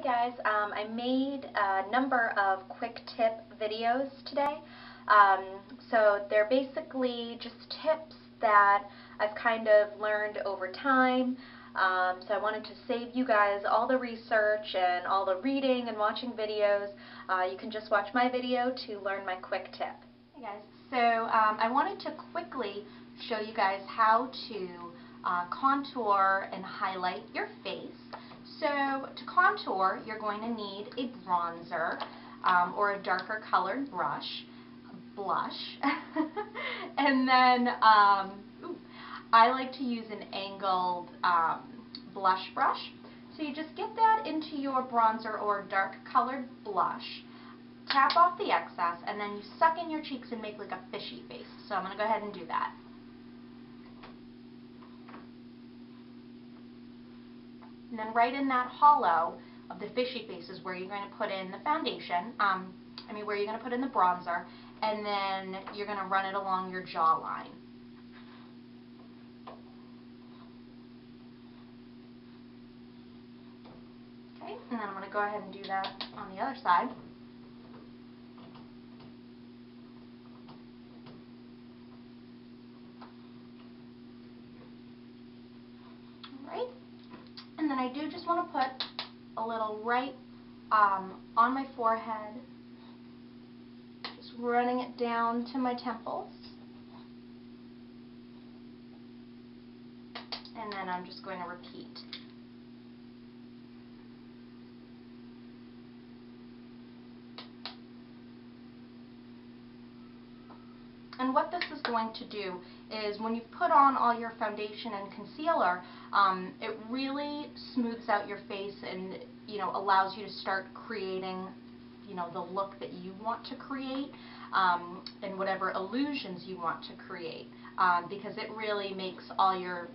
guys, I made a number of quick tip videos today. So they're basically just tips that I've kind of learned over time. So I wanted to save you guys all the research and all the reading and watching videos. You can just watch my video to learn my quick tip. Hey guys, so I wanted to quickly show you guys how to contour and highlight your face. So to contour, you're going to need a bronzer or a darker colored blush, and then I like to use an angled blush brush. So you just get that into your bronzer or dark colored blush, tap off the excess, and then you suck in your cheeks and make like a fishy face. So I'm going to go ahead and do that. And then right in that hollow of the fishy face is where you're going to put in the foundation, where you're going to put in the bronzer, and then you're going to run it along your jawline. Okay, and then I'm going to go ahead and do that on the other side. Alright. And then I do just want to put a little right on my forehead, just running it down to my temples. And then I'm just going to repeat. And what this is going to do is when you put on all your foundation and concealer, it really smooths out your face and allows you to start creating the look that you want to create and whatever illusions you want to create, because it really makes all your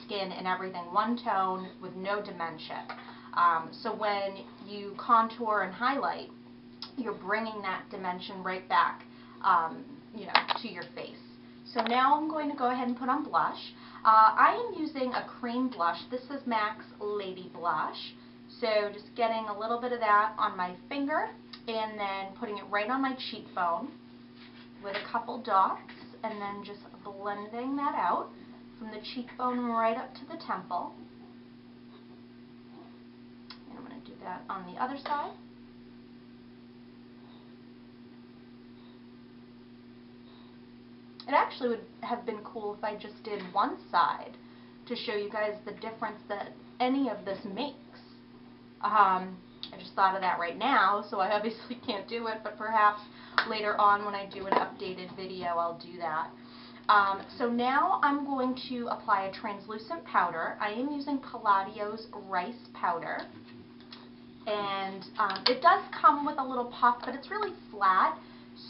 skin and everything one tone with no dimension. So when you contour and highlight, you're bringing that dimension right back to your face. So now I'm going to go ahead and put on blush. I am using a cream blush. This is MAC's Ladyblush. So just getting a little bit of that on my finger and then putting it right on my cheekbone with a couple dots, and then just blending that out from the cheekbone right up to the temple. And I'm going to do that on the other side. It actually would have been cool if I just did one side to show you guys the difference that any of this makes. I just thought of that right now, so I obviously can't do it, but perhaps later on when I do an updated video I'll do that. So now I'm going to apply a translucent powder. I am using Palladio's Rice Powder. And it does come with a little puff, but it's really flat.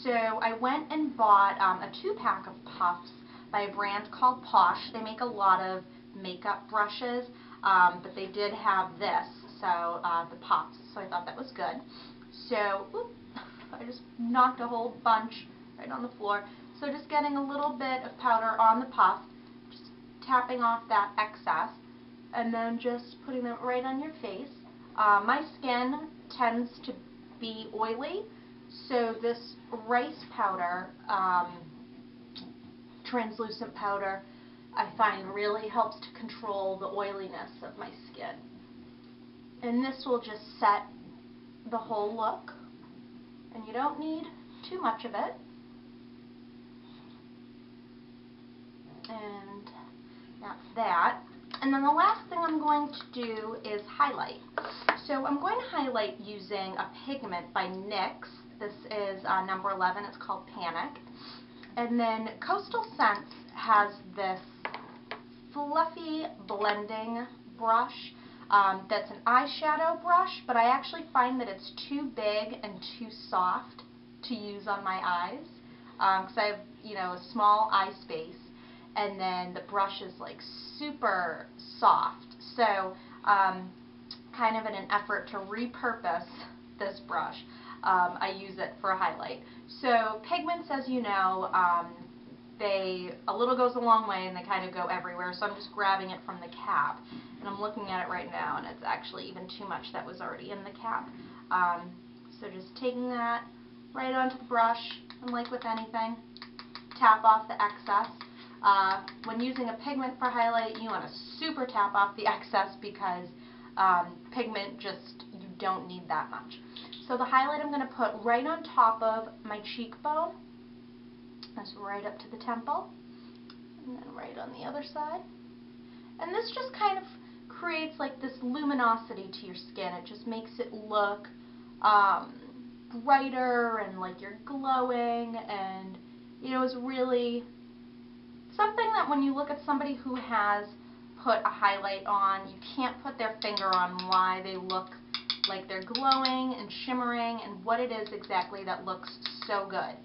So I went and bought a 2-pack of puffs by a brand called Posh. They make a lot of makeup brushes, but they did have this, so the puffs, so I thought that was good. So I just knocked a whole bunch right on the floor. So just getting a little bit of powder on the puff, just tapping off that excess, and then just putting it right on your face. My skin tends to be oily, so this rice powder, translucent powder, I find really helps to control the oiliness of my skin. And this will just set the whole look, and you don't need too much of it. And that's that. And then the last thing I'm going to do is highlight. So I'm going to highlight using a Pigment by NYX. This is number 11. It's called Panic. And then Coastal Scents has this fluffy blending brush that's an eyeshadow brush, but I actually find that it's too big and too soft to use on my eyes because I have a small eye space, and then the brush is like super soft. So kind of in an effort to repurpose this brush, I use it for a highlight. So pigments, as you know, a little goes a long way and they kind of go everywhere, so I'm just grabbing it from the cap. And I'm looking at it right now, and it's actually even too much that was already in the cap. So just taking that right onto the brush, and like with anything, tap off the excess. When using a pigment for highlight, you want to super tap off the excess because pigment just, you don't need that much. So the highlight I'm going to put right on top of my cheekbone. That's right up to the temple. And then right on the other side. And this just kind of creates like this luminosity to your skin. It just makes it look brighter and like you're glowing, and you know, it's really something that when you look at somebody who has put a highlight on, you can't put their finger on why they look like they're glowing and shimmering and what it is exactly that looks so good.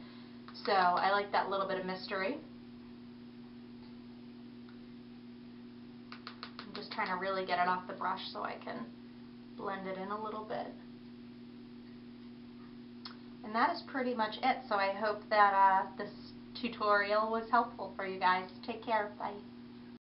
So I like that little bit of mystery. I'm just trying to really get it off the brush so I can blend it in a little bit. And that is pretty much it. So I hope that this tutorial was helpful for you guys. Take care. Bye.